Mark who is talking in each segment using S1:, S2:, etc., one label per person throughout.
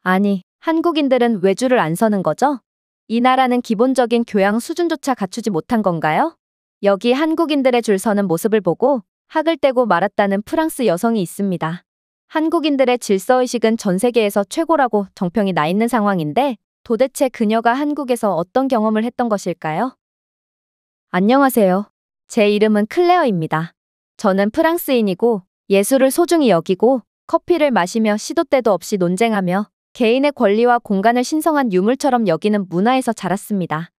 S1: 아니, 한국인들은 왜 줄을 안 서는 거죠? 이 나라는 기본적인 교양 수준조차 갖추지 못한 건가요? 여기 한국인들의 줄 서는 모습을 보고 학을 떼고 말았다는 프랑스 여성이 있습니다. 한국인들의 질서의식은 전 세계에서 최고라고 정평이 나 있는 상황인데 도대체 그녀가 한국에서 어떤 경험을 했던 것일까요? 안녕하세요. 제 이름은 클레어입니다. 저는 프랑스인이고 예술을 소중히 여기고 커피를 마시며 시도 때도 없이 논쟁하며 개인의 권리와 공간을 신성한 유물처럼 여기는 문화에서 자랐습니다.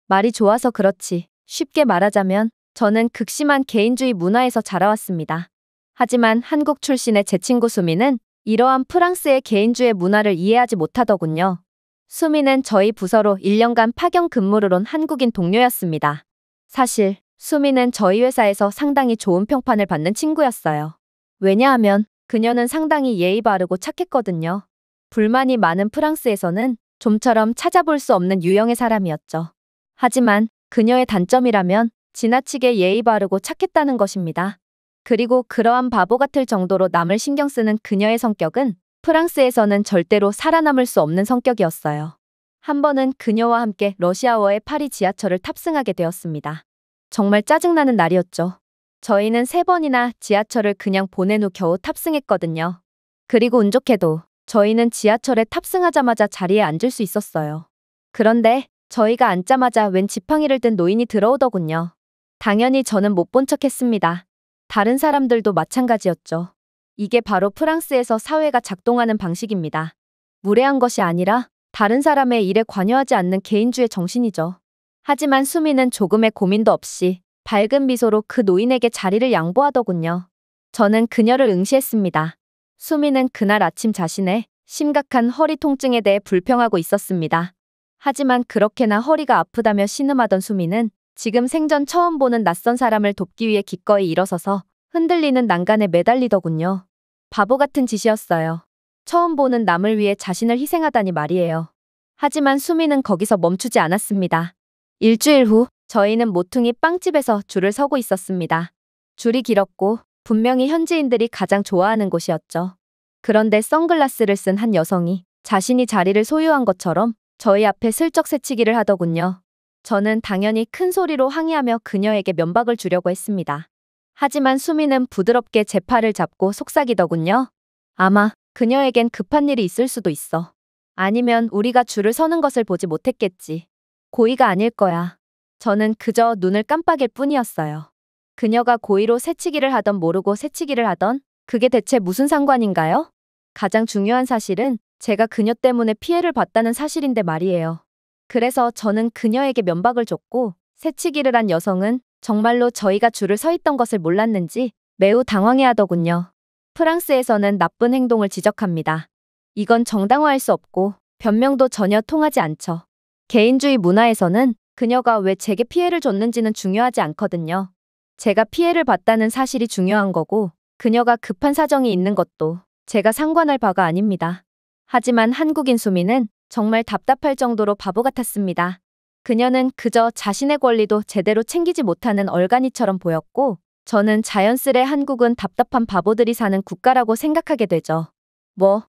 S1: 말이 좋아서 그렇지. 쉽게 말하자면 저는 극심한 개인주의 문화에서 자라왔습니다. 하지만 한국 출신의 제 친구 수미는 이러한 프랑스의 개인주의 문화를 이해하지 못하더군요. 수미는 저희 부서로 1년간 파견 근무를 온 한국인 동료였습니다. 사실 수미는 저희 회사에서 상당히 좋은 평판을 받는 친구였어요. 왜냐하면 그녀는 상당히 예의 바르고 착했거든요. 불만이 많은 프랑스에서는 좀처럼 찾아볼 수 없는 유형의 사람이었죠. 하지만 그녀의 단점이라면 지나치게 예의 바르고 착했다는 것입니다. 그리고 그러한 바보 같을 정도로 남을 신경 쓰는 그녀의 성격은 프랑스에서는 절대로 살아남을 수 없는 성격이었어요. 한 번은 그녀와 함께 러시아어의 파리 지하철을 탑승하게 되었습니다. 정말 짜증나는 날이었죠. 저희는 3번이나 지하철을 그냥 보낸 후 겨우 탑승했거든요. 그리고 운 좋게도 저희는 지하철에 탑승하자마자 자리에 앉을 수 있었어요. 그런데 저희가 앉자마자 웬 지팡이를 든 노인이 들어오더군요. 당연히 저는 못 본 척했습니다. 다른 사람들도 마찬가지였죠. 이게 바로 프랑스에서 사회가 작동하는 방식입니다. 무례한 것이 아니라 다른 사람의 일에 관여하지 않는 개인주의 정신이죠. 하지만 수미는 조금의 고민도 없이 밝은 미소로 그 노인에게 자리를 양보하더군요. 저는 그녀를 응시했습니다. 수미는 그날 아침 자신의 심각한 허리 통증에 대해 불평하고 있었습니다. 하지만 그렇게나 허리가 아프다며 신음하던 수미는 지금 생전 처음 보는 낯선 사람을 돕기 위해 기꺼이 일어서서 흔들리는 난간에 매달리더군요. 바보 같은 짓이었어요. 처음 보는 남을 위해 자신을 희생하다니 말이에요. 하지만 수미는 거기서 멈추지 않았습니다. 일주일 후 저희는 모퉁이 빵집에서 줄을 서고 있었습니다. 줄이 길었고 분명히 현지인들이 가장 좋아하는 곳이었죠. 그런데 선글라스를 쓴 한 여성이 자신이 자리를 소유한 것처럼 저희 앞에 슬쩍 새치기를 하더군요. 저는 당연히 큰 소리로 항의하며 그녀에게 면박을 주려고 했습니다. 하지만 수미는 부드럽게 제 팔을 잡고 속삭이더군요. 아마 그녀에겐 급한 일이 있을 수도 있어. 아니면 우리가 줄을 서는 것을 보지 못했겠지. 고의가 아닐 거야. 저는 그저 눈을 깜빡일 뿐이었어요. 그녀가 고의로 새치기를 하던 모르고 새치기를 하던 그게 대체 무슨 상관인가요? 가장 중요한 사실은 제가 그녀 때문에 피해를 봤다는 사실인데 말이에요. 그래서 저는 그녀에게 면박을 줬고 새치기를 한 여성은 정말로 저희가 줄을 서 있던 것을 몰랐는지 매우 당황해하더군요. 프랑스에서는 나쁜 행동을 지적합니다. 이건 정당화할 수 없고 변명도 전혀 통하지 않죠. 개인주의 문화에서는 그녀가 왜 제게 피해를 줬는지는 중요하지 않거든요. 제가 피해를 봤다는 사실이 중요한 거고 그녀가 급한 사정이 있는 것도 제가 상관할 바가 아닙니다. 하지만 한국인 수미는 정말 답답할 정도로 바보 같았습니다. 그녀는 그저 자신의 권리도 제대로 챙기지 못하는 얼간이처럼 보였고 저는 자연스레 한국은 답답한 바보들이 사는 국가라고 생각하게 되죠.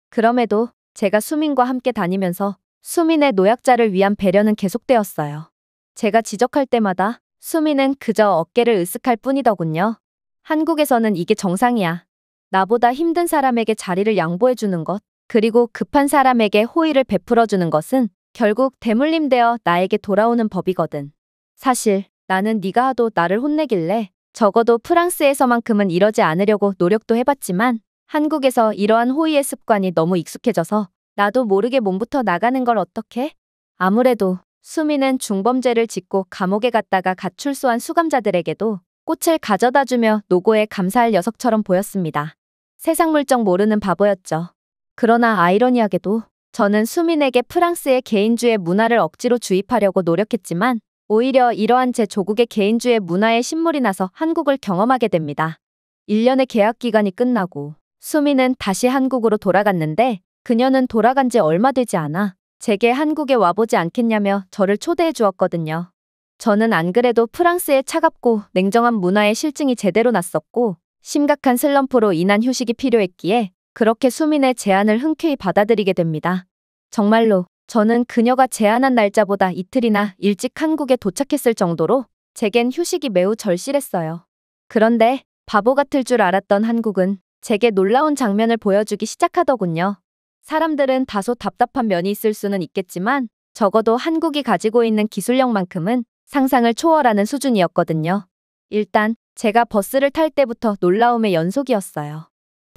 S1: 그럼에도 제가 수민과 함께 다니면서 수민의 노약자를 위한 배려는 계속되었어요. 제가 지적할 때마다 수민은 그저 어깨를 으쓱할 뿐이더군요. 한국에서는 이게 정상이야. 나보다 힘든 사람에게 자리를 양보해주는 것, 그리고 급한 사람에게 호의를 베풀어주는 것은 결국 대물림되어 나에게 돌아오는 법이거든. 사실 나는 네가 하도 나를 혼내길래 적어도 프랑스에서만큼은 이러지 않으려고 노력도 해봤지만 한국에서 이러한 호의의 습관이 너무 익숙해져서 나도 모르게 몸부터 나가는 걸 어떡해? 아무래도 수미는 중범죄를 짓고 감옥에 갔다가 갓 출소한 수감자들에게도 꽃을 가져다주며 노고에 감사할 녀석처럼 보였습니다. 세상 물정 모르는 바보였죠. 그러나 아이러니하게도 저는 수민에게 프랑스의 개인주의 문화를 억지로 주입하려고 노력했지만 오히려 이러한 제 조국의 개인주의 문화에 신물이 나서 한국을 경험하게 됩니다. 1년의 계약 기간이 끝나고 수민은 다시 한국으로 돌아갔는데 그녀는 돌아간 지 얼마 되지 않아 제게 한국에 와보지 않겠냐며 저를 초대해 주었거든요. 저는 안 그래도 프랑스의 차갑고 냉정한 문화에 실증이 제대로 났었고 심각한 슬럼프로 인한 휴식이 필요했기에 그렇게 수민의 제안을 흔쾌히 받아들이게 됩니다. 정말로 저는 그녀가 제안한 날짜보다 이틀이나 일찍 한국에 도착했을 정도로 제겐 휴식이 매우 절실했어요. 그런데 바보 같을 줄 알았던 한국은 제게 놀라운 장면을 보여주기 시작하더군요. 사람들은 다소 답답한 면이 있을 수는 있겠지만 적어도 한국이 가지고 있는 기술력만큼은 상상을 초월하는 수준이었거든요. 일단 제가 버스를 탈 때부터 놀라움의 연속이었어요.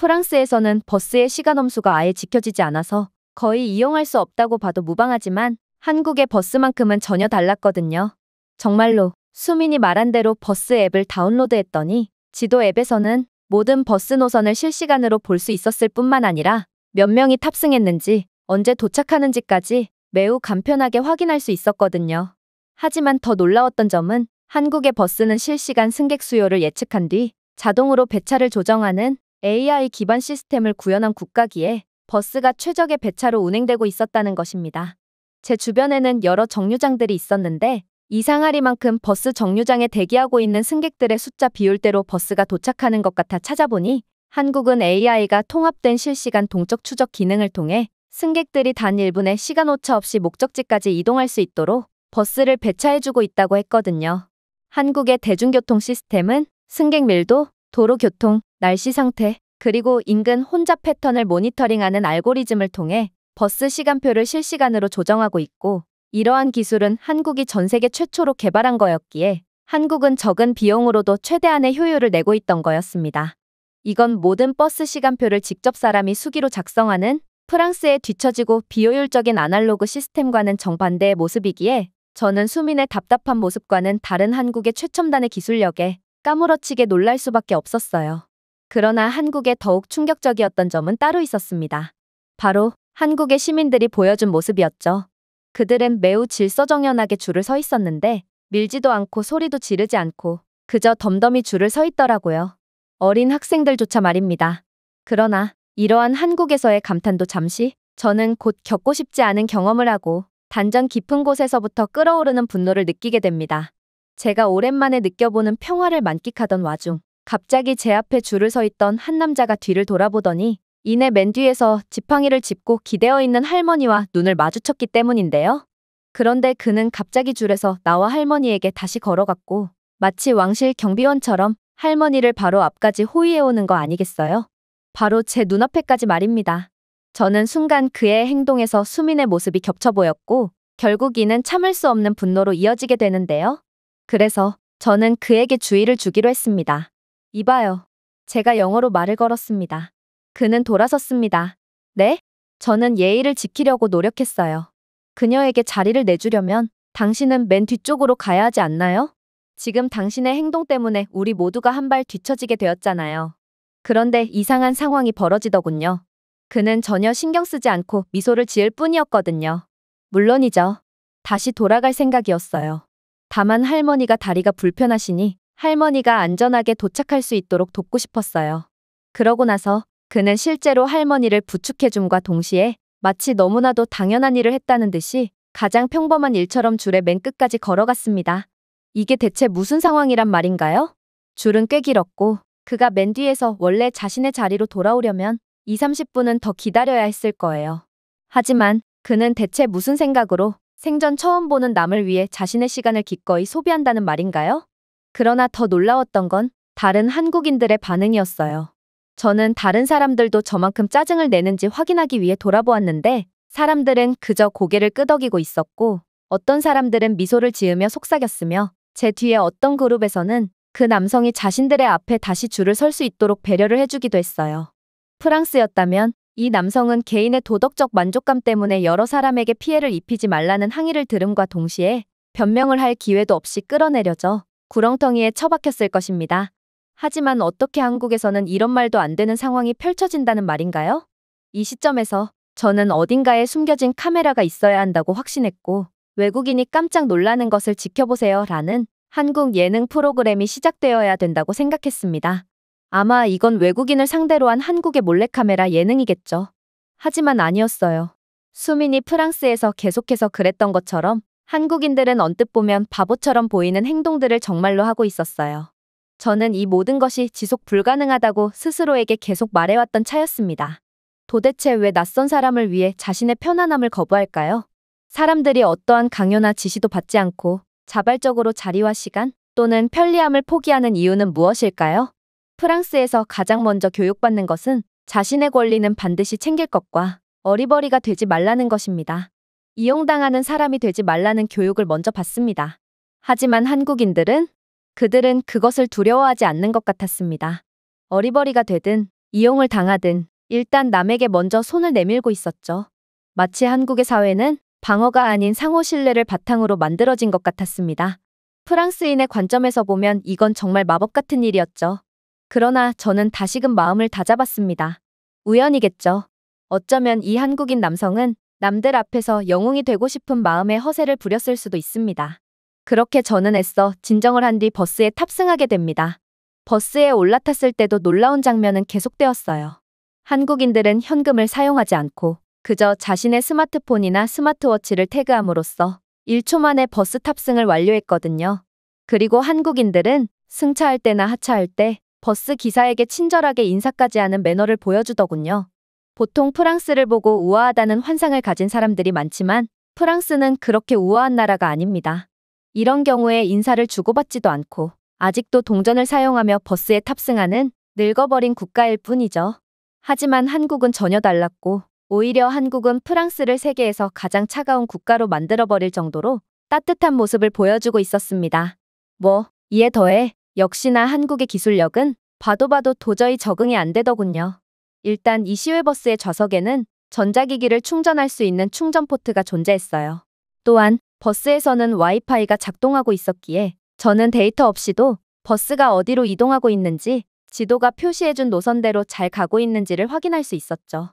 S1: 프랑스에서는 버스의 시간 엄수가 아예 지켜지지 않아서 거의 이용할 수 없다고 봐도 무방하지만 한국의 버스만큼은 전혀 달랐거든요. 정말로 수민이 말한 대로 버스 앱을 다운로드했더니 지도 앱에서는 모든 버스 노선을 실시간으로 볼 수 있었을 뿐만 아니라 몇 명이 탑승했는지 언제 도착하는지까지 매우 간편하게 확인할 수 있었거든요. 하지만 더 놀라웠던 점은 한국의 버스는 실시간 승객 수요를 예측한 뒤 자동으로 배차를 조정하는 AI 기반 시스템을 구현한 국가기에 버스가 최적의 배차로 운행되고 있었다는 것입니다. 제 주변에는 여러 정류장들이 있었는데 이상하리만큼 버스 정류장에 대기하고 있는 승객들의 숫자 비율대로 버스가 도착하는 것 같아 찾아보니 한국은 AI가 통합된 실시간 동적 추적 기능을 통해 승객들이 단 1분의 시간 오차 없이 목적지까지 이동할 수 있도록 버스를 배차해주고 있다고 했거든요. 한국의 대중교통 시스템은 승객 밀도, 도로 교통, 날씨 상태, 그리고 인근 혼잡 패턴을 모니터링하는 알고리즘을 통해 버스 시간표를 실시간으로 조정하고 있고 이러한 기술은 한국이 전 세계 최초로 개발한 거였기에 한국은 적은 비용으로도 최대한의 효율을 내고 있던 거였습니다. 이건 모든 버스 시간표를 직접 사람이 수기로 작성하는 프랑스의 뒤처지고 비효율적인 아날로그 시스템과는 정반대의 모습이기에 저는 수민의 답답한 모습과는 다른 한국의 최첨단의 기술력에 까무러치게 놀랄 수밖에 없었어요. 그러나 한국에 더욱 충격적이었던 점은 따로 있었습니다. 바로 한국의 시민들이 보여준 모습이었죠. 그들은 매우 질서정연하게 줄을 서 있었는데 밀지도 않고 소리도 지르지 않고 그저 덤덤히 줄을 서 있더라고요. 어린 학생들조차 말입니다. 그러나 이러한 한국에서의 감탄도 잠시 저는 곧 겪고 싶지 않은 경험을 하고 단전 깊은 곳에서부터 끓어오르는 분노를 느끼게 됩니다. 제가 오랜만에 느껴보는 평화를 만끽하던 와중 갑자기 제 앞에 줄을 서 있던 한 남자가 뒤를 돌아보더니 이내 맨 뒤에서 지팡이를 짚고 기대어 있는 할머니와 눈을 마주쳤기 때문인데요. 그런데 그는 갑자기 줄에서 나와 할머니에게 다시 걸어갔고 마치 왕실 경비원처럼 할머니를 바로 앞까지 호위해오는 거 아니겠어요? 바로 제 눈앞에까지 말입니다. 저는 순간 그의 행동에서 수민의 모습이 겹쳐 보였고 결국 이는 참을 수 없는 분노로 이어지게 되는데요. 그래서 저는 그에게 주의를 주기로 했습니다. 이봐요. 제가 영어로 말을 걸었습니다. 그는 돌아섰습니다. 네? 저는 예의를 지키려고 노력했어요. 그녀에게 자리를 내주려면 당신은 맨 뒤쪽으로 가야 하지 않나요? 지금 당신의 행동 때문에 우리 모두가 한 발 뒤처지게 되었잖아요. 그런데 이상한 상황이 벌어지더군요. 그는 전혀 신경 쓰지 않고 미소를 지을 뿐이었거든요. 물론이죠. 다시 돌아갈 생각이었어요. 다만 할머니가 다리가 불편하시니 할머니가 안전하게 도착할 수 있도록 돕고 싶었어요. 그러고 나서 그는 실제로 할머니를 부축해줌과 동시에 마치 너무나도 당연한 일을 했다는 듯이 가장 평범한 일처럼 줄의 맨 끝까지 걸어갔습니다. 이게 대체 무슨 상황이란 말인가요? 줄은 꽤 길었고 그가 맨 뒤에서 원래 자신의 자리로 돌아오려면 20-30분은 더 기다려야 했을 거예요. 하지만 그는 대체 무슨 생각으로 생전 처음 보는 남을 위해 자신의 시간을 기꺼이 소비한다는 말인가요? 그러나 더 놀라웠던 건 다른 한국인들의 반응이었어요. 저는 다른 사람들도 저만큼 짜증을 내는지 확인하기 위해 돌아보았는데 사람들은 그저 고개를 끄덕이고 있었고 어떤 사람들은 미소를 지으며 속삭였으며 제 뒤에 어떤 그룹에서는 그 남성이 자신들의 앞에 다시 줄을 설 수 있도록 배려를 해주기도 했어요. 프랑스였다면 이 남성은 개인의 도덕적 만족감 때문에 여러 사람에게 피해를 입히지 말라는 항의를 들음과 동시에 변명을 할 기회도 없이 끌어내려져 구렁텅이에 처박혔을 것입니다. 하지만 어떻게 한국에서는 이런 말도 안 되는 상황이 펼쳐진다는 말인가요? 이 시점에서 저는 어딘가에 숨겨진 카메라가 있어야 한다고 확신했고 외국인이 깜짝 놀라는 것을 지켜보세요 라는 한국 예능 프로그램이 시작되어야 된다고 생각했습니다. 아마 이건 외국인을 상대로 한 한국의 몰래카메라 예능이겠죠. 하지만 아니었어요. 수민이 프랑스에서 계속해서 그랬던 것처럼 한국인들은 언뜻 보면 바보처럼 보이는 행동들을 정말로 하고 있었어요. 저는 이 모든 것이 지속 불가능하다고 스스로에게 계속 말해왔던 차였습니다. 도대체 왜 낯선 사람을 위해 자신의 편안함을 거부할까요? 사람들이 어떠한 강요나 지시도 받지 않고 자발적으로 자리와 시간 또는 편리함을 포기하는 이유는 무엇일까요? 프랑스에서 가장 먼저 교육받는 것은 자신의 권리는 반드시 챙길 것과 어리버리가 되지 말라는 것입니다. 이용당하는 사람이 되지 말라는 교육을 먼저 받습니다. 하지만 한국인들은 그들은 그것을 두려워하지 않는 것 같았습니다. 어리버리가 되든 이용을 당하든 일단 남에게 먼저 손을 내밀고 있었죠. 마치 한국의 사회는 방어가 아닌 상호 신뢰를 바탕으로 만들어진 것 같았습니다. 프랑스인의 관점에서 보면 이건 정말 마법 같은 일이었죠. 그러나 저는 다시금 마음을 다잡았습니다. 우연이겠죠. 어쩌면 이 한국인 남성은 남들 앞에서 영웅이 되고 싶은 마음에 허세를 부렸을 수도 있습니다. 그렇게 저는 애써 진정을 한 뒤 버스에 탑승하게 됩니다. 버스에 올라탔을 때도 놀라운 장면은 계속되었어요. 한국인들은 현금을 사용하지 않고 그저 자신의 스마트폰이나 스마트워치를 태그함으로써 1초 만에 버스 탑승을 완료했거든요. 그리고 한국인들은 승차할 때나 하차할 때 버스 기사에게 친절하게 인사까지 하는 매너를 보여주더군요. 보통 프랑스를 보고 우아하다는 환상을 가진 사람들이 많지만 프랑스는 그렇게 우아한 나라가 아닙니다. 이런 경우에 인사를 주고받지도 않고 아직도 동전을 사용하며 버스에 탑승하는 늙어버린 국가일 뿐이죠. 하지만 한국은 전혀 달랐고 오히려 한국은 프랑스를 세계에서 가장 차가운 국가로 만들어버릴 정도로 따뜻한 모습을 보여주고 있었습니다. 이에 더해 역시나 한국의 기술력은 봐도 도저히 적응이 안 되더군요. 일단 이 시외버스의 좌석에는 전자기기를 충전할 수 있는 충전 포트가 존재했어요. 또한 버스에서는 와이파이가 작동하고 있었기에 저는 데이터 없이도 버스가 어디로 이동하고 있는지 지도가 표시해준 노선대로 잘 가고 있는지를 확인할 수 있었죠.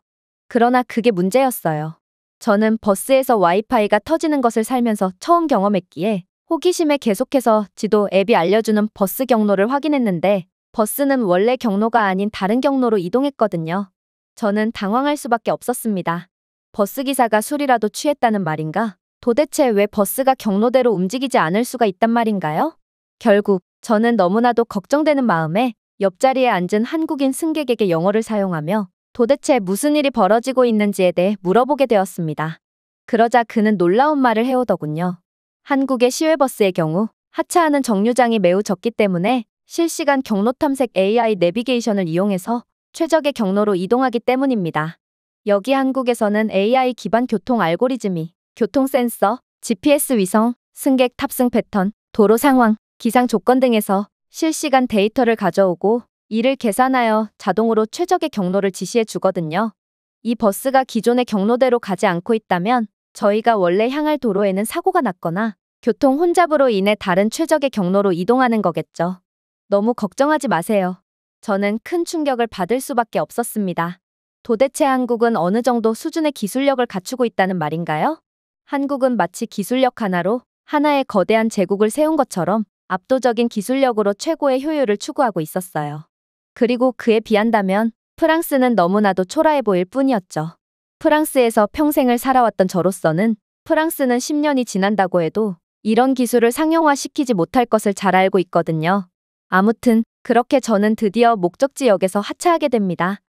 S1: 그러나 그게 문제였어요. 저는 버스에서 와이파이가 터지는 것을 살면서 처음 경험했기에 호기심에 계속해서 지도 앱이 알려주는 버스 경로를 확인했는데 버스는 원래 경로가 아닌 다른 경로로 이동했거든요. 저는 당황할 수밖에 없었습니다. 버스기사가 술이라도 취했다는 말인가? 도대체 왜 버스가 경로대로 움직이지 않을 수가 있단 말인가요? 결국 저는 너무나도 걱정되는 마음에 옆자리에 앉은 한국인 승객에게 영어를 사용하며 도대체 무슨 일이 벌어지고 있는지에 대해 물어보게 되었습니다. 그러자 그는 놀라운 말을 해오더군요. 한국의 시외버스의 경우 하차하는 정류장이 매우 적기 때문에 실시간 경로 탐색 AI 내비게이션을 이용해서 최적의 경로로 이동하기 때문입니다. 여기 한국에서는 AI 기반 교통 알고리즘이 교통 센서, GPS 위성, 승객 탑승 패턴, 도로 상황, 기상 조건 등에서 실시간 데이터를 가져오고 이를 계산하여 자동으로 최적의 경로를 지시해 주거든요. 이 버스가 기존의 경로대로 가지 않고 있다면 저희가 원래 향할 도로에는 사고가 났거나 교통 혼잡으로 인해 다른 최적의 경로로 이동하는 거겠죠. 너무 걱정하지 마세요. 저는 큰 충격을 받을 수밖에 없었습니다. 도대체 한국은 어느 정도 수준의 기술력을 갖추고 있다는 말인가요? 한국은 마치 기술력 하나로 하나의 거대한 제국을 세운 것처럼 압도적인 기술력으로 최고의 효율을 추구하고 있었어요. 그리고 그에 비한다면 프랑스는 너무나도 초라해 보일 뿐이었죠. 프랑스에서 평생을 살아왔던 저로서는 프랑스는 10년이 지난다고 해도 이런 기술을 상용화시키지 못할 것을 잘 알고 있거든요. 아무튼 그렇게 저는 드디어 목적지역에서 하차하게 됩니다.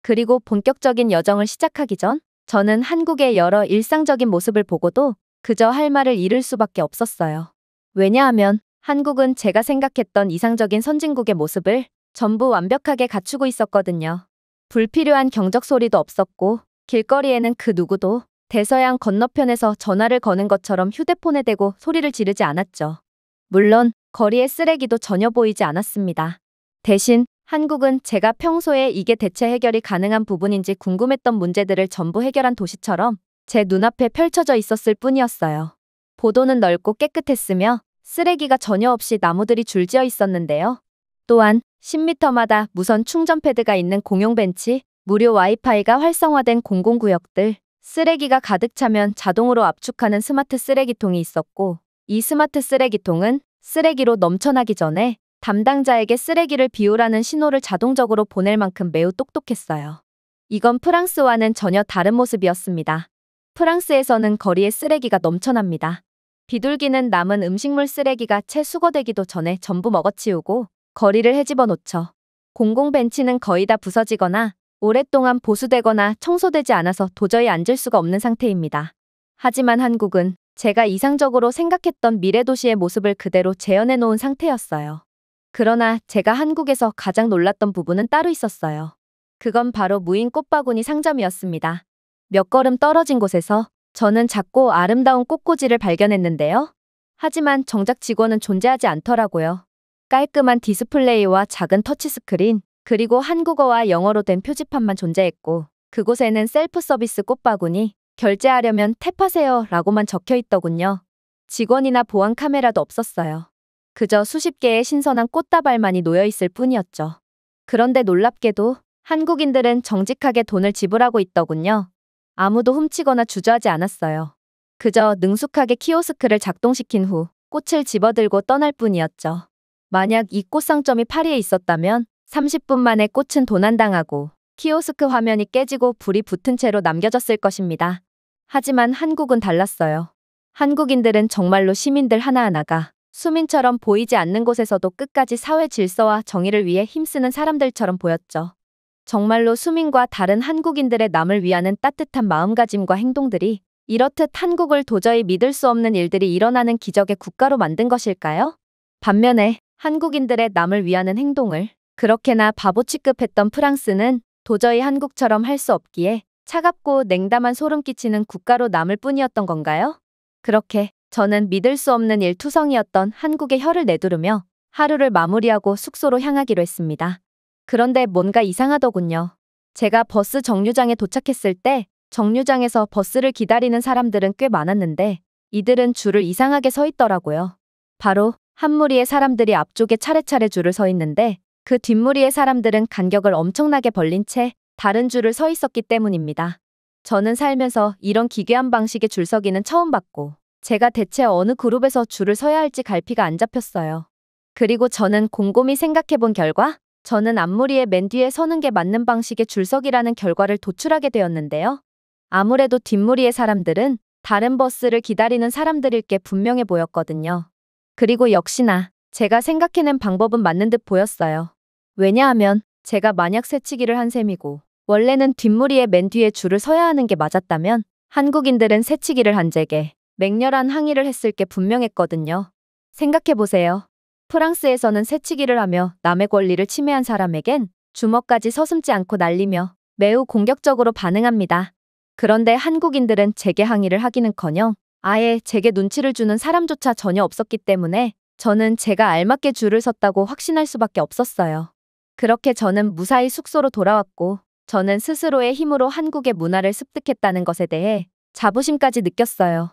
S1: 그리고 본격적인 여정을 시작하기 전 저는 한국의 여러 일상적인 모습을 보고도 그저 할 말을 잃을 수밖에 없었어요. 왜냐하면 한국은 제가 생각했던 이상적인 선진국의 모습을 전부 완벽하게 갖추고 있었거든요. 불필요한 경적 소리도 없었고 길거리에는 그 누구도 대서양 건너편에서 전화를 거는 것처럼 휴대폰에 대고 소리를 지르지 않았죠. 물론 거리의 쓰레기도 전혀 보이지 않았습니다. 대신 한국은 제가 평소에 이게 대체 해결이 가능한 부분인지 궁금했던 문제들을 전부 해결한 도시처럼 제 눈앞에 펼쳐져 있었을 뿐이었어요. 보도는 넓고 깨끗했으며 쓰레기가 전혀 없이 나무들이 줄지어 있었는데요. 또한 10m마다 무선 충전 패드가 있는 공용 벤치, 무료 와이파이가 활성화된 공공구역들, 쓰레기가 가득 차면 자동으로 압축하는 스마트 쓰레기통이 있었고 이 스마트 쓰레기통은 쓰레기로 넘쳐나기 전에 담당자에게 쓰레기를 비우라는 신호를 자동적으로 보낼 만큼 매우 똑똑했어요. 이건 프랑스와는 전혀 다른 모습이었습니다. 프랑스에서는 거리에 쓰레기가 넘쳐납니다. 비둘기는 남은 음식물 쓰레기가 채 수거되기도 전에 전부 먹어치우고 거리를 헤집어 놓죠. 공공벤치는 거의 다 부서지거나 오랫동안 보수되거나 청소되지 않아서 도저히 앉을 수가 없는 상태입니다. 하지만 한국은 제가 이상적으로 생각했던 미래도시의 모습을 그대로 재현해 놓은 상태였어요. 그러나 제가 한국에서 가장 놀랐던 부분은 따로 있었어요. 그건 바로 무인 꽃바구니 상점이었습니다. 몇 걸음 떨어진 곳에서 저는 작고 아름다운 꽃꽂이를 발견했는데요. 하지만 정작 직원은 존재하지 않더라고요. 깔끔한 디스플레이와 작은 터치스크린, 그리고 한국어와 영어로 된 표지판만 존재했고, 그곳에는 셀프 서비스 꽃바구니, 결제하려면 탭하세요 라고만 적혀 있더군요. 직원이나 보안 카메라도 없었어요. 그저 수십 개의 신선한 꽃다발만이 놓여 있을 뿐이었죠. 그런데 놀랍게도 한국인들은 정직하게 돈을 지불하고 있더군요. 아무도 훔치거나 주저하지 않았어요. 그저 능숙하게 키오스크를 작동시킨 후 꽃을 집어들고 떠날 뿐이었죠. 만약 이 꽃상점이 파리에 있었다면 30분 만에 꽃은 도난당하고 키오스크 화면이 깨지고 불이 붙은 채로 남겨졌을 것입니다. 하지만 한국은 달랐어요. 한국인들은 정말로 시민들 하나하나가 수민처럼 보이지 않는 곳에서도 끝까지 사회 질서와 정의를 위해 힘쓰는 사람들처럼 보였죠. 정말로 수민과 다른 한국인들의 남을 위하는 따뜻한 마음가짐과 행동들이 이렇듯 한국을 도저히 믿을 수 없는 일들이 일어나는 기적의 국가로 만든 것일까요? 반면에 한국인들의 남을 위하는 행동을 그렇게나 바보 취급했던 프랑스는 도저히 한국처럼 할 수 없기에 차갑고 냉담한 소름 끼치는 국가로 남을 뿐이었던 건가요? 그렇게 저는 믿을 수 없는 일투성이었던 한국의 혀를 내두르며 하루를 마무리하고 숙소로 향하기로 했습니다. 그런데 뭔가 이상하더군요. 제가 버스 정류장에 도착했을 때 정류장에서 버스를 기다리는 사람들은 꽤 많았는데 이들은 줄을 이상하게 서 있더라고요. 바로 한 무리의 사람들이 앞쪽에 차례차례 줄을 서 있는데 그 뒷무리의 사람들은 간격을 엄청나게 벌린 채 다른 줄을 서 있었기 때문입니다. 저는 살면서 이런 기괴한 방식의 줄서기는 처음 봤고 제가 대체 어느 그룹에서 줄을 서야 할지 갈피가 안 잡혔어요. 그리고 저는 곰곰이 생각해 본 결과 저는 앞무리의 맨 뒤에 서는 게 맞는 방식의 줄서기라는 결과를 도출하게 되었는데요. 아무래도 뒷무리의 사람들은 다른 버스를 기다리는 사람들일 게 분명해 보였거든요. 그리고 역시나 제가 생각해낸 방법은 맞는 듯 보였어요. 왜냐하면 제가 만약 새치기를 한 셈이고 원래는 뒷무리의 맨 뒤에 줄을 서야 하는 게 맞았다면 한국인들은 새치기를 한 제게 맹렬한 항의를 했을 게 분명했거든요. 생각해보세요. 프랑스에서는 새치기를 하며 남의 권리를 침해한 사람에겐 주먹까지 서슴지 않고 날리며 매우 공격적으로 반응합니다. 그런데 한국인들은 제게 항의를 하기는커녕 아예 제게 눈치를 주는 사람조차 전혀 없었기 때문에 저는 제가 알맞게 줄을 섰다고 확신할 수밖에 없었어요. 그렇게 저는 무사히 숙소로 돌아왔고 저는 스스로의 힘으로 한국의 문화를 습득했다는 것에 대해 자부심까지 느꼈어요.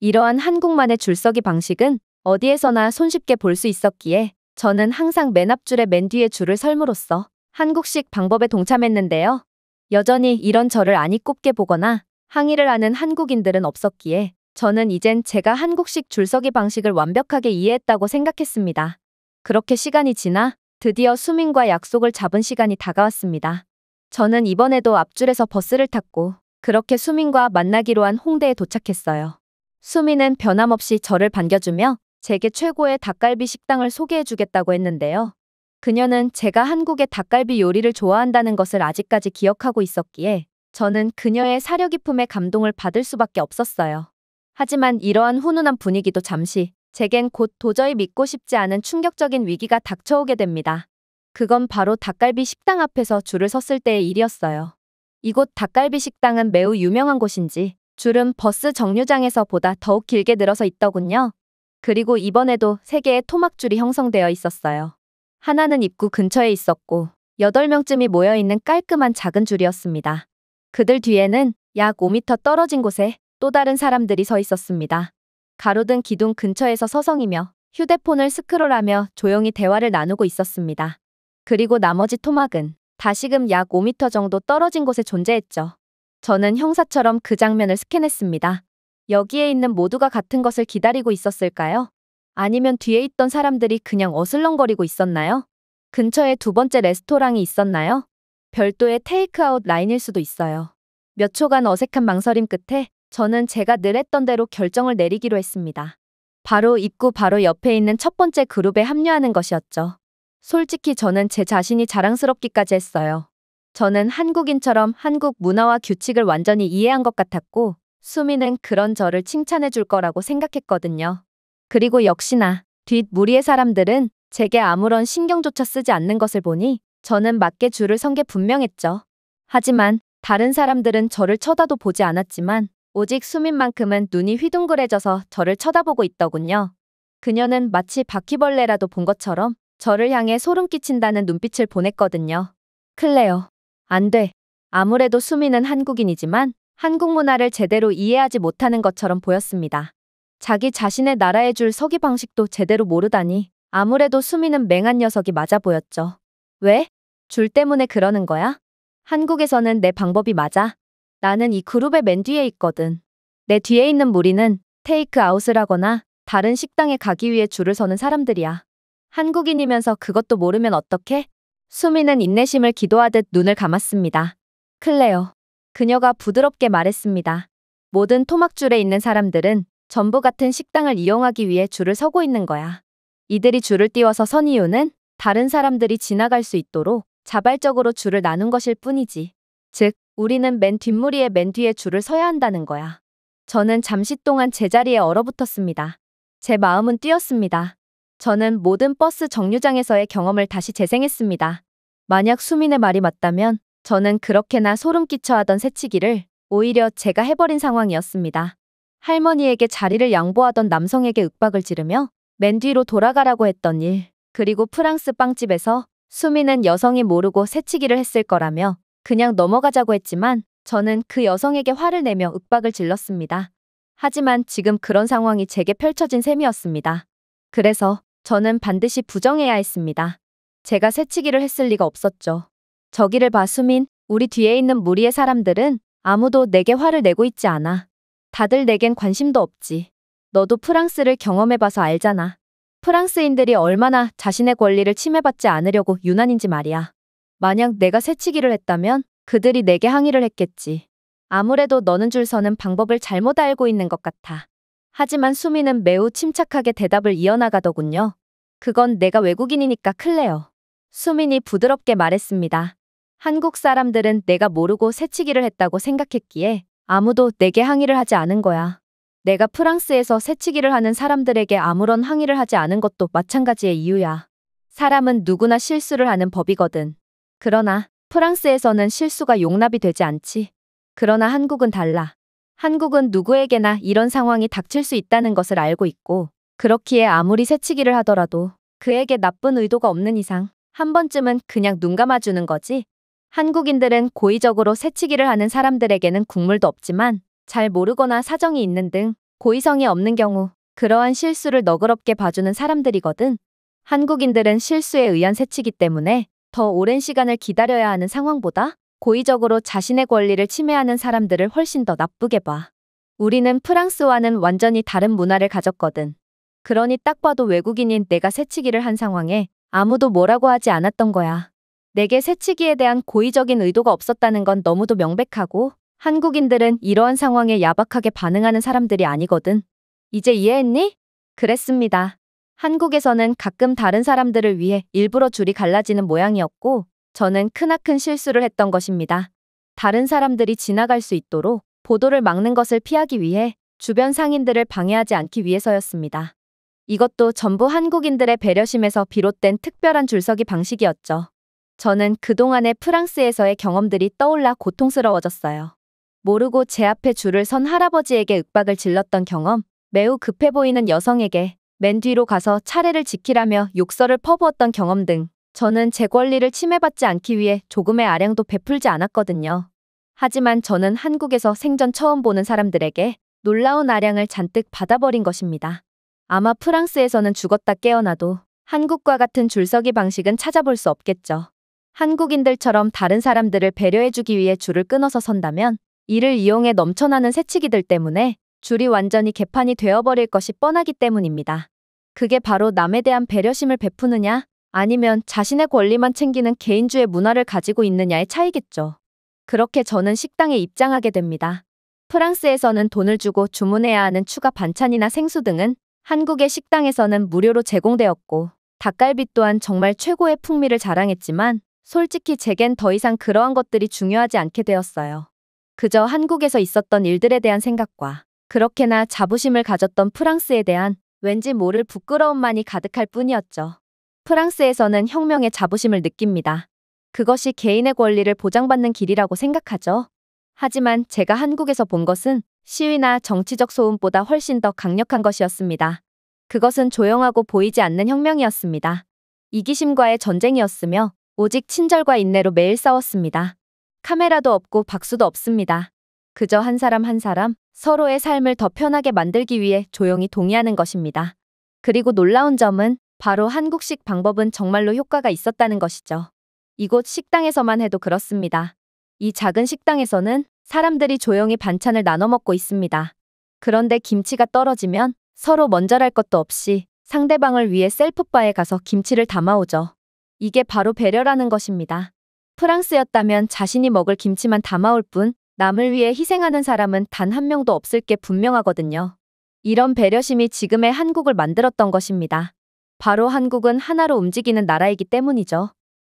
S1: 이러한 한국만의 줄서기 방식은 어디에서나 손쉽게 볼 수 있었기에 저는 항상 맨 앞줄에 맨 뒤에 줄을 설므로써 한국식 방법에 동참했는데요. 여전히 이런 저를 안이 꼽게 보거나 항의를 하는 한국인들은 없었기에 저는 이젠 제가 한국식 줄서기 방식을 완벽하게 이해했다고 생각했습니다. 그렇게 시간이 지나 드디어 수민과 약속을 잡은 시간이 다가왔습니다. 저는 이번에도 앞줄에서 버스를 탔고 그렇게 수민과 만나기로 한 홍대에 도착했어요. 수민은 변함없이 저를 반겨주며 제게 최고의 닭갈비 식당을 소개해주겠다고 했는데요. 그녀는 제가 한국의 닭갈비 요리를 좋아한다는 것을 아직까지 기억하고 있었기에 저는 그녀의 사려 깊음에 감동을 받을 수밖에 없었어요. 하지만 이러한 훈훈한 분위기도 잠시 제겐 곧 도저히 믿고 싶지 않은 충격적인 위기가 닥쳐오게 됩니다. 그건 바로 닭갈비 식당 앞에서 줄을 섰을 때의 일이었어요. 이곳 닭갈비 식당은 매우 유명한 곳인지 줄은 버스 정류장에서 보다 더욱 길게 늘어서 있더군요. 그리고 이번에도 3개의 토막줄이 형성되어 있었어요. 하나는 입구 근처에 있었고 8명쯤이 모여있는 깔끔한 작은 줄이었습니다. 그들 뒤에는 약 5m 떨어진 곳에 또 다른 사람들이 서 있었습니다. 가로등 기둥 근처에서 서성이며 휴대폰을 스크롤하며 조용히 대화를 나누고 있었습니다. 그리고 나머지 토막은 다시금 약 5m 정도 떨어진 곳에 존재했죠. 저는 형사처럼 그 장면을 스캔했습니다. 여기에 있는 모두가 같은 것을 기다리고 있었을까요? 아니면 뒤에 있던 사람들이 그냥 어슬렁거리고 있었나요? 근처에 두 번째 레스토랑이 있었나요? 별도의 테이크아웃 라인일 수도 있어요. 몇 초간 어색한 망설임 끝에 저는 제가 늘 했던 대로 결정을 내리기로 했습니다. 바로 입구 바로 옆에 있는 첫 번째 그룹에 합류하는 것이었죠. 솔직히 저는 제 자신이 자랑스럽기까지 했어요. 저는 한국인처럼 한국 문화와 규칙을 완전히 이해한 것 같았고, 수미는 그런 저를 칭찬해 줄 거라고 생각했거든요. 그리고 역시나 뒷무리의 사람들은 제게 아무런 신경조차 쓰지 않는 것을 보니 저는 맞게 줄을 선 게 분명했죠. 하지만 다른 사람들은 저를 쳐다도 보지 않았지만 오직 수민만큼은 눈이 휘둥그레져서 저를 쳐다보고 있더군요. 그녀는 마치 바퀴벌레라도 본 것처럼 저를 향해 소름 끼친다는 눈빛을 보냈거든요. 클레어. 안 돼. 아무래도 수민은 한국인이지만 한국 문화를 제대로 이해하지 못하는 것처럼 보였습니다. 자기 자신의 나라의 줄 서기 방식도 제대로 모르다니 아무래도 수민은 맹한 녀석이 맞아 보였죠. 왜? 줄 때문에 그러는 거야? 한국에서는 내 방법이 맞아. 나는 이 그룹의 맨 뒤에 있거든. 내 뒤에 있는 무리는 테이크 아웃을 하거나 다른 식당에 가기 위해 줄을 서는 사람들이야. 한국인이면서 그것도 모르면 어떡해? 수미는 인내심을 기도하듯 눈을 감았습니다. 클레어. 그녀가 부드럽게 말했습니다. 모든 토막줄에 있는 사람들은 전부 같은 식당을 이용하기 위해 줄을 서고 있는 거야. 이들이 줄을 띄워서 선 이유는 다른 사람들이 지나갈 수 있도록 자발적으로 줄을 나눈 것일 뿐이지. 즉, 우리는 맨 뒷무리의 맨 뒤에 줄을 서야 한다는 거야. 저는 잠시 동안 제자리에 얼어붙었습니다. 제 마음은 뛰었습니다. 저는 모든 버스 정류장에서의 경험을 다시 재생했습니다. 만약 수민의 말이 맞다면 저는 그렇게나 소름 끼쳐 하던 새치기를 오히려 제가 해버린 상황이었습니다. 할머니에게 자리를 양보하던 남성에게 윽박을 지르며 맨 뒤로 돌아가라고 했던 일, 그리고 프랑스 빵집에서 수민은 여성이 모르고 새치기를 했을 거라며 그냥 넘어가자고 했지만 저는 그 여성에게 화를 내며 윽박을 질렀습니다. 하지만 지금 그런 상황이 제게 펼쳐진 셈이었습니다. 그래서 저는 반드시 부정해야 했습니다. 제가 새치기를 했을 리가 없었죠. 저기를 봐 수민, 우리 뒤에 있는 무리의 사람들은 아무도 내게 화를 내고 있지 않아. 다들 내겐 관심도 없지. 너도 프랑스를 경험해봐서 알잖아. 프랑스인들이 얼마나 자신의 권리를 침해받지 않으려고 유난인지 말이야. 만약 내가 새치기를 했다면 그들이 내게 항의를 했겠지. 아무래도 너는 줄 서는 방법을 잘못 알고 있는 것 같아. 하지만 수미는 매우 침착하게 대답을 이어나가더군요. 그건 내가 외국인이니까 클레어. 수민이 부드럽게 말했습니다. 한국 사람들은 내가 모르고 새치기를 했다고 생각했기에 아무도 내게 항의를 하지 않은 거야. 내가 프랑스에서 새치기를 하는 사람들에게 아무런 항의를 하지 않은 것도 마찬가지의 이유야. 사람은 누구나 실수를 하는 법이거든. 그러나 프랑스에서는 실수가 용납이 되지 않지. 그러나 한국은 달라. 한국은 누구에게나 이런 상황이 닥칠 수 있다는 것을 알고 있고, 그렇기에 아무리 새치기를 하더라도 그에게 나쁜 의도가 없는 이상 한 번쯤은 그냥 눈 감아주는 거지. 한국인들은 고의적으로 새치기를 하는 사람들에게는 국물도 없지만 잘 모르거나 사정이 있는 등 고의성이 없는 경우 그러한 실수를 너그럽게 봐주는 사람들이거든. 한국인들은 실수에 의한 새치기 때문에 더 오랜 시간을 기다려야 하는 상황보다 고의적으로 자신의 권리를 침해하는 사람들을 훨씬 더 나쁘게 봐. 우리는 프랑스와는 완전히 다른 문화를 가졌거든. 그러니 딱 봐도 외국인인 내가 새치기를 한 상황에 아무도 뭐라고 하지 않았던 거야. 내게 새치기에 대한 고의적인 의도가 없었다는 건 너무도 명백하고 한국인들은 이러한 상황에 야박하게 반응하는 사람들이 아니거든. 이제 이해했니? 그랬습니다. 한국에서는 가끔 다른 사람들을 위해 일부러 줄이 갈라지는 모양이었고 저는 크나큰 실수를 했던 것입니다. 다른 사람들이 지나갈 수 있도록 보도를 막는 것을 피하기 위해 주변 상인들을 방해하지 않기 위해서였습니다. 이것도 전부 한국인들의 배려심에서 비롯된 특별한 줄서기 방식이었죠. 저는 그동안의 프랑스에서의 경험들이 떠올라 고통스러워졌어요. 모르고 제 앞에 줄을 선 할아버지에게 윽박을 질렀던 경험, 매우 급해 보이는 여성에게 맨 뒤로 가서 차례를 지키라며 욕설을 퍼부었던 경험 등 저는 제 권리를 침해받지 않기 위해 조금의 아량도 베풀지 않았거든요. 하지만 저는 한국에서 생전 처음 보는 사람들에게 놀라운 아량을 잔뜩 받아버린 것입니다. 아마 프랑스에서는 죽었다 깨어나도 한국과 같은 줄서기 방식은 찾아볼 수 없겠죠. 한국인들처럼 다른 사람들을 배려해주기 위해 줄을 끊어서 선다면 이를 이용해 넘쳐나는 새치기들 때문에 줄이 완전히 개판이 되어버릴 것이 뻔하기 때문입니다. 그게 바로 남에 대한 배려심을 베푸느냐 아니면 자신의 권리만 챙기는 개인주의 문화를 가지고 있느냐의 차이겠죠. 그렇게 저는 식당에 입장하게 됩니다. 프랑스에서는 돈을 주고 주문해야 하는 추가 반찬이나 생수 등은 한국의 식당에서는 무료로 제공되었고 닭갈비 또한 정말 최고의 풍미를 자랑했지만 솔직히 제겐 더 이상 그러한 것들이 중요하지 않게 되었어요. 그저 한국에서 있었던 일들에 대한 생각과 그렇게나 자부심을 가졌던 프랑스에 대한 왠지 모를 부끄러움만이 가득할 뿐이었죠. 프랑스에서는 혁명의 자부심을 느낍니다. 그것이 개인의 권리를 보장받는 길이라고 생각하죠. 하지만 제가 한국에서 본 것은 시위나 정치적 소음보다 훨씬 더 강력한 것이었습니다. 그것은 조용하고 보이지 않는 혁명이었습니다. 이기심과의 전쟁이었으며 오직 친절과 인내로 매일 싸웠습니다. 카메라도 없고 박수도 없습니다. 그저 한 사람 한 사람 서로의 삶을 더 편하게 만들기 위해 조용히 동의하는 것입니다. 그리고 놀라운 점은 바로 한국식 방법은 정말로 효과가 있었다는 것이죠. 이곳 식당에서만 해도 그렇습니다. 이 작은 식당에서는 사람들이 조용히 반찬을 나눠 먹고 있습니다. 그런데 김치가 떨어지면 서로 먼저랄 것도 없이 상대방을 위해 셀프바에 가서 김치를 담아오죠. 이게 바로 배려라는 것입니다. 프랑스였다면 자신이 먹을 김치만 담아올 뿐 남을 위해 희생하는 사람은 단 한 명도 없을 게 분명하거든요. 이런 배려심이 지금의 한국을 만들었던 것입니다. 바로 한국은 하나로 움직이는 나라이기 때문이죠.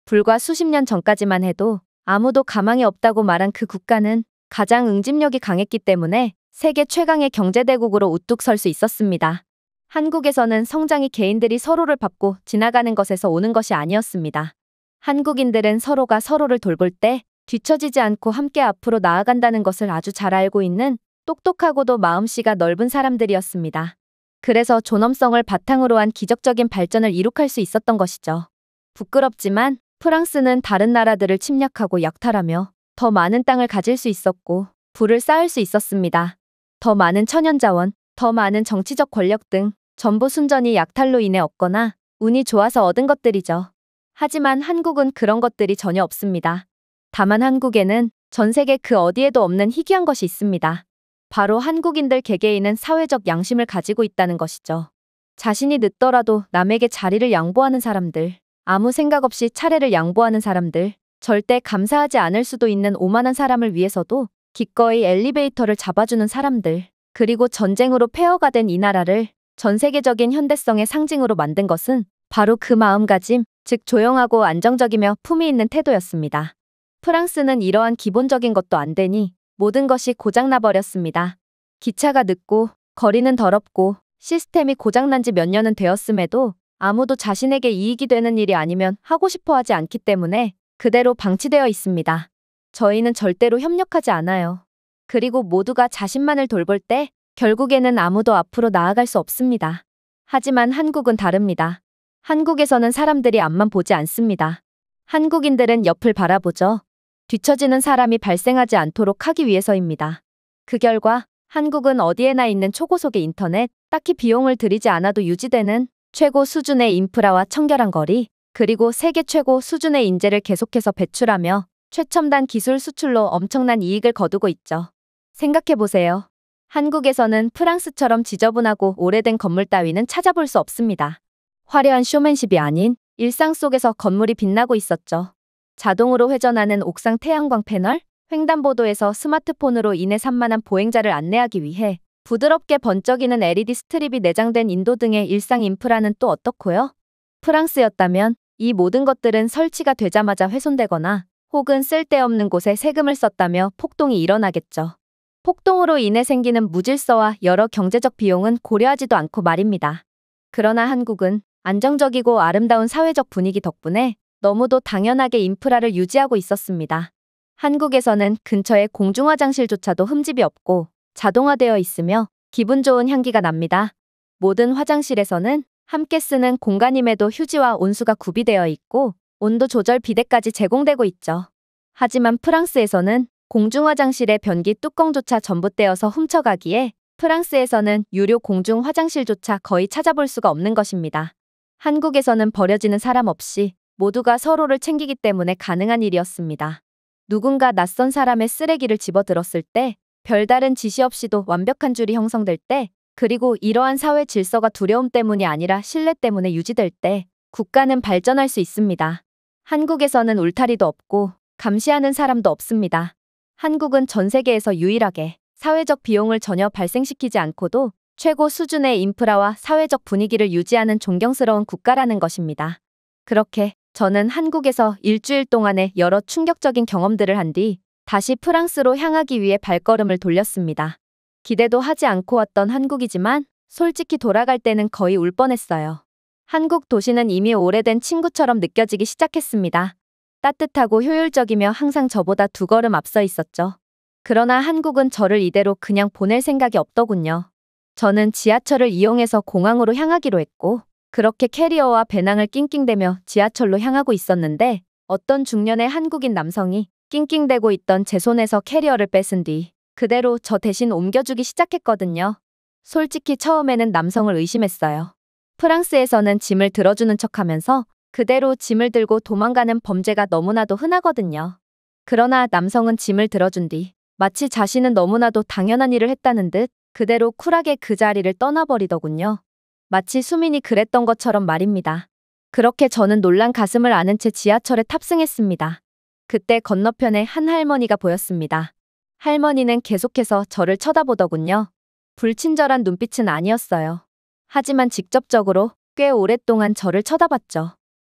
S1: 불과 수십 년 전까지만 해도 아무도 가망이 없다고 말한 그 국가는 가장 응집력이 강했기 때문에 세계 최강의 경제대국으로 우뚝 설 수 있었습니다. 한국에서는 성장이 개인들이 서로를 밟고 지나가는 것에서 오는 것이 아니었습니다. 한국인들은 서로가 서로를 돌볼 때 뒤처지지 않고 함께 앞으로 나아간다는 것을 아주 잘 알고 있는 똑똑하고도 마음씨가 넓은 사람들이었습니다. 그래서 존엄성을 바탕으로 한 기적적인 발전을 이룩할 수 있었던 것이죠. 부끄럽지만 프랑스는 다른 나라들을 침략하고 약탈하며 더 많은 땅을 가질 수 있었고 부를 쌓을 수 있었습니다. 더 많은 천연자원, 더 많은 정치적 권력 등 전부 순전히 약탈로 인해 얻거나 운이 좋아서 얻은 것들이죠. 하지만 한국은 그런 것들이 전혀 없습니다. 다만 한국에는 전 세계 그 어디에도 없는 희귀한 것이 있습니다. 바로 한국인들 개개인은 사회적 양심을 가지고 있다는 것이죠. 자신이 늦더라도 남에게 자리를 양보하는 사람들, 아무 생각 없이 차례를 양보하는 사람들, 절대 감사하지 않을 수도 있는 오만한 사람을 위해서도 기꺼이 엘리베이터를 잡아주는 사람들, 그리고 전쟁으로 폐허가 된 이 나라를 전 세계적인 현대성의 상징으로 만든 것은 바로 그 마음가짐, 즉 조용하고 안정적이며 품위 있는 태도였습니다. 프랑스는 이러한 기본적인 것도 안 되니 모든 것이 고장나 버렸습니다. 기차가 늦고 거리는 더럽고 시스템이 고장난 지 몇 년은 되었음에도 아무도 자신에게 이익이 되는 일이 아니면 하고 싶어 하지 않기 때문에 그대로 방치되어 있습니다. 저희는 절대로 협력하지 않아요. 그리고 모두가 자신만을 돌볼 때 결국에는 아무도 앞으로 나아갈 수 없습니다. 하지만 한국은 다릅니다. 한국에서는 사람들이 앞만 보지 않습니다. 한국인들은 옆을 바라보죠. 뒤처지는 사람이 발생하지 않도록 하기 위해서입니다. 그 결과 한국은 어디에나 있는 초고속의 인터넷, 딱히 비용을 들이지 않아도 유지되는 최고 수준의 인프라와 청결한 거리, 그리고 세계 최고 수준의 인재를 계속해서 배출하며 최첨단 기술 수출로 엄청난 이익을 거두고 있죠. 생각해보세요. 한국에서는 프랑스처럼 지저분하고 오래된 건물 따위는 찾아볼 수 없습니다. 화려한 쇼맨십이 아닌 일상 속에서 건물이 빛나고 있었죠. 자동으로 회전하는 옥상 태양광 패널, 횡단보도에서 스마트폰으로 인해 산만한 보행자를 안내하기 위해 부드럽게 번쩍이는 LED 스트립이 내장된 인도 등의 일상 인프라는 또 어떻고요? 프랑스였다면 이 모든 것들은 설치가 되자마자 훼손되거나 혹은 쓸데없는 곳에 세금을 썼다며 폭동이 일어나겠죠. 폭동으로 인해 생기는 무질서와 여러 경제적 비용은 고려하지도 않고 말입니다. 그러나 한국은 안정적이고 아름다운 사회적 분위기 덕분에 너무도 당연하게 인프라를 유지하고 있었습니다. 한국에서는 근처에 공중화장실조차도 흠집이 없고 자동화되어 있으며 기분 좋은 향기가 납니다. 모든 화장실에서는 함께 쓰는 공간임에도 휴지와 온수가 구비되어 있고 온도 조절 비데까지 제공되고 있죠. 하지만 프랑스에서는 공중화장실의 변기 뚜껑조차 전부 떼어서 훔쳐가기에 프랑스에서는 유료 공중 화장실조차 거의 찾아볼 수가 없는 것입니다. 한국에서는 버려지는 사람 없이 모두가 서로를 챙기기 때문에 가능한 일이었습니다. 누군가 낯선 사람의 쓰레기를 집어들었을 때, 별다른 지시 없이도 완벽한 줄이 형성될 때, 그리고 이러한 사회 질서가 두려움 때문이 아니라 신뢰 때문에 유지될 때, 국가는 발전할 수 있습니다. 한국에서는 울타리도 없고 감시하는 사람도 없습니다. 한국은 전 세계에서 유일하게 사회적 비용을 전혀 발생시키지 않고도 최고 수준의 인프라와 사회적 분위기를 유지하는 존경스러운 국가라는 것입니다. 그렇게 저는 한국에서 일주일 동안의 여러 충격적인 경험들을 한 뒤 다시 프랑스로 향하기 위해 발걸음을 돌렸습니다. 기대도 하지 않고 왔던 한국이지만 솔직히 돌아갈 때는 거의 울 뻔했어요. 한국 도시는 이미 오래된 친구처럼 느껴지기 시작했습니다. 따뜻하고 효율적이며 항상 저보다 두 걸음 앞서 있었죠. 그러나 한국은 저를 이대로 그냥 보낼 생각이 없더군요. 저는 지하철을 이용해서 공항으로 향하기로 했고, 그렇게 캐리어와 배낭을 낑낑대며 지하철로 향하고 있었는데, 어떤 중년의 한국인 남성이 낑낑대고 있던 제 손에서 캐리어를 뺏은 뒤 그대로 저 대신 옮겨주기 시작했거든요. 솔직히 처음에는 남성을 의심했어요. 프랑스에서는 짐을 들어주는 척하면서 그대로 짐을 들고 도망가는 범죄가 너무나도 흔하거든요. 그러나 남성은 짐을 들어준 뒤 마치 자신은 너무나도 당연한 일을 했다는 듯 그대로 쿨하게 그 자리를 떠나버리더군요. 마치 수민이 그랬던 것처럼 말입니다. 그렇게 저는 놀란 가슴을 아는 채 지하철에 탑승했습니다. 그때 건너편에 한 할머니가 보였습니다. 할머니는 계속해서 저를 쳐다보더군요. 불친절한 눈빛은 아니었어요. 하지만 직접적으로 꽤 오랫동안 저를 쳐다봤죠.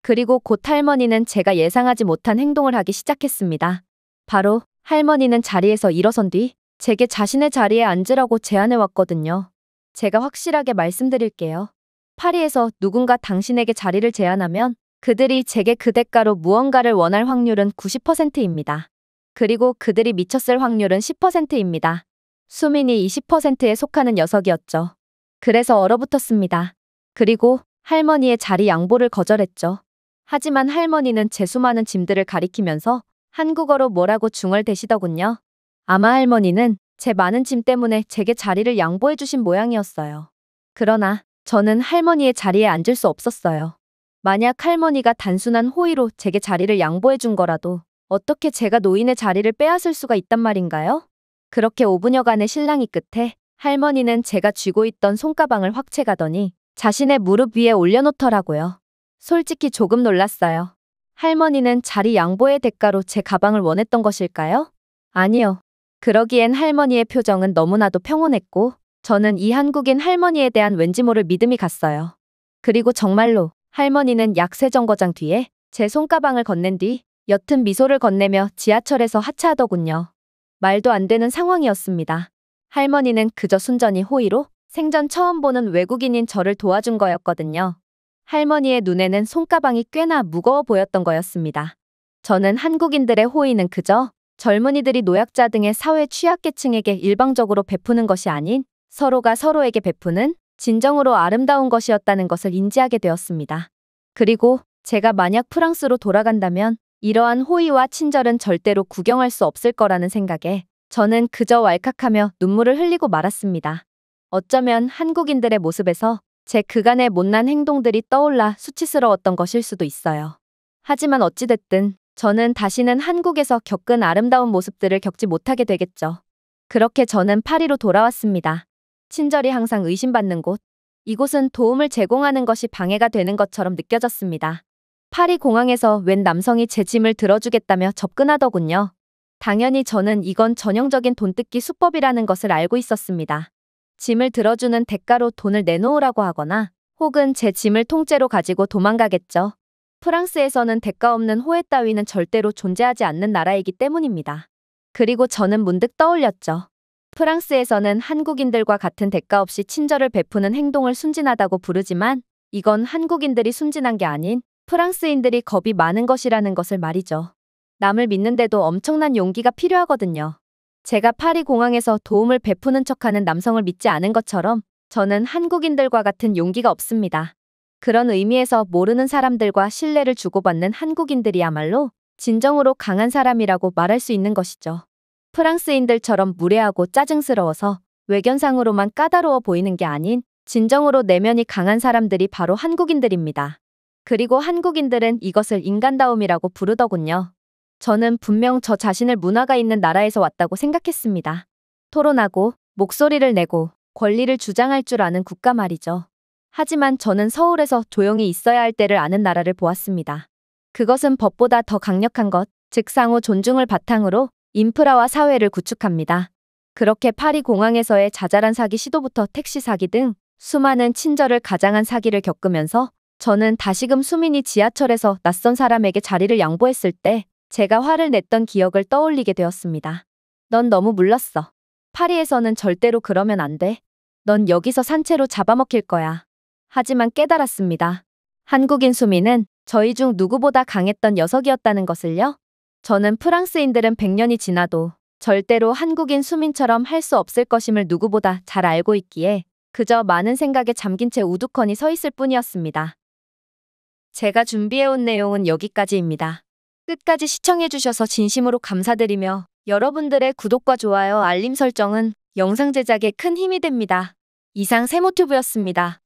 S1: 그리고 곧 할머니는 제가 예상하지 못한 행동을 하기 시작했습니다. 바로 할머니는 자리에서 일어선 뒤 제게 자신의 자리에 앉으라고 제안해 왔거든요. 제가 확실하게 말씀드릴게요. 파리에서 누군가 당신에게 자리를 제안하면 그들이 제게 그 대가로 무언가를 원할 확률은 90%입니다. 그리고 그들이 미쳤을 확률은 10%입니다. 수민이 20%에 속하는 녀석이었죠. 그래서 얼어붙었습니다. 그리고 할머니의 자리 양보를 거절했죠. 하지만 할머니는 제 수많은 짐들을 가리키면서 한국어로 뭐라고 중얼대시더군요. 아마 할머니는 제 많은 짐 때문에 제게 자리를 양보해 주신 모양이었어요. 그러나 저는 할머니의 자리에 앉을 수 없었어요. 만약 할머니가 단순한 호의로 제게 자리를 양보해 준 거라도 어떻게 제가 노인의 자리를 빼앗을 수가 있단 말인가요? 그렇게 5분여간의 실랑이 끝에 할머니는 제가 쥐고 있던 손가방을 확 채가더니 자신의 무릎 위에 올려놓더라고요. 솔직히 조금 놀랐어요. 할머니는 자리 양보의 대가로 제 가방을 원했던 것일까요? 아니요. 그러기엔 할머니의 표정은 너무나도 평온했고 저는 이 한국인 할머니에 대한 왠지 모를 믿음이 갔어요. 그리고 정말로 할머니는 약 3정거장 뒤에 제 손가방을 건넨 뒤 옅은 미소를 건네며 지하철에서 하차하더군요. 말도 안 되는 상황이었습니다. 할머니는 그저 순전히 호의로 생전 처음 보는 외국인인 저를 도와준 거였거든요. 할머니의 눈에는 손가방이 꽤나 무거워 보였던 거였습니다. 저는 한국인들의 호의는 그저 젊은이들이 노약자 등의 사회 취약계층에게 일방적으로 베푸는 것이 아닌 서로가 서로에게 베푸는 진정으로 아름다운 것이었다는 것을 인지하게 되었습니다. 그리고 제가 만약 프랑스로 돌아간다면 이러한 호의와 친절은 절대로 구경할 수 없을 거라는 생각에 저는 그저 왈칵하며 눈물을 흘리고 말았습니다. 어쩌면 한국인들의 모습에서 제 그간의 못난 행동들이 떠올라 수치스러웠던 것일 수도 있어요. 하지만 어찌됐든 저는 다시는 한국에서 겪은 아름다운 모습들을 겪지 못하게 되겠죠. 그렇게 저는 파리로 돌아왔습니다. 친절이 항상 의심받는 곳, 이곳은 도움을 제공하는 것이 방해가 되는 것처럼 느껴졌습니다. 파리 공항에서 웬 남성이 제 짐을 들어주겠다며 접근하더군요. 당연히 저는 이건 전형적인 돈뜯기 수법이라는 것을 알고 있었습니다. 짐을 들어주는 대가로 돈을 내놓으라고 하거나 혹은 제 짐을 통째로 가지고 도망가겠죠. 프랑스에서는 대가 없는 호혜 따위는 절대로 존재하지 않는 나라이기 때문입니다. 그리고 저는 문득 떠올렸죠. 프랑스에서는 한국인들과 같은 대가 없이 친절을 베푸는 행동을 순진하다고 부르지만 이건 한국인들이 순진한 게 아닌 프랑스인들이 겁이 많은 것이라는 것을 말이죠. 남을 믿는데도 엄청난 용기가 필요하거든요. 제가 파리 공항에서 도움을 베푸는 척하는 남성을 믿지 않은 것처럼 저는 한국인들과 같은 용기가 없습니다. 그런 의미에서 모르는 사람들과 신뢰를 주고받는 한국인들이야말로 진정으로 강한 사람이라고 말할 수 있는 것이죠. 프랑스인들처럼 무례하고 짜증스러워서 외견상으로만 까다로워 보이는 게 아닌 진정으로 내면이 강한 사람들이 바로 한국인들입니다. 그리고 한국인들은 이것을 인간다움이라고 부르더군요. 저는 분명 저 자신을 문화가 있는 나라에서 왔다고 생각했습니다. 토론하고 목소리를 내고 권리를 주장할 줄 아는 국가 말이죠. 하지만 저는 서울에서 조용히 있어야 할 때를 아는 나라를 보았습니다. 그것은 법보다 더 강력한 것, 즉 상호 존중을 바탕으로 인프라와 사회를 구축합니다. 그렇게 파리 공항에서의 자잘한 사기 시도부터 택시 사기 등 수많은 친절을 가장한 사기를 겪으면서 저는 다시금 수민이 지하철에서 낯선 사람에게 자리를 양보했을 때 제가 화를 냈던 기억을 떠올리게 되었습니다. 넌 너무 물렀어. 파리에서는 절대로 그러면 안 돼. 넌 여기서 산채로 잡아먹힐 거야. 하지만 깨달았습니다. 한국인 수민은 저희 중 누구보다 강했던 녀석이었다는 것을요. 저는 프랑스인들은 100년이 지나도 절대로 한국인 수민처럼 할 수 없을 것임을 누구보다 잘 알고 있기에 그저 많은 생각에 잠긴 채 우두커니 서 있을 뿐이었습니다. 제가 준비해온 내용은 여기까지입니다. 끝까지 시청해주셔서 진심으로 감사드리며 여러분들의 구독과 좋아요, 알림 설정은 영상 제작에 큰 힘이 됩니다. 이상 세모튜브였습니다.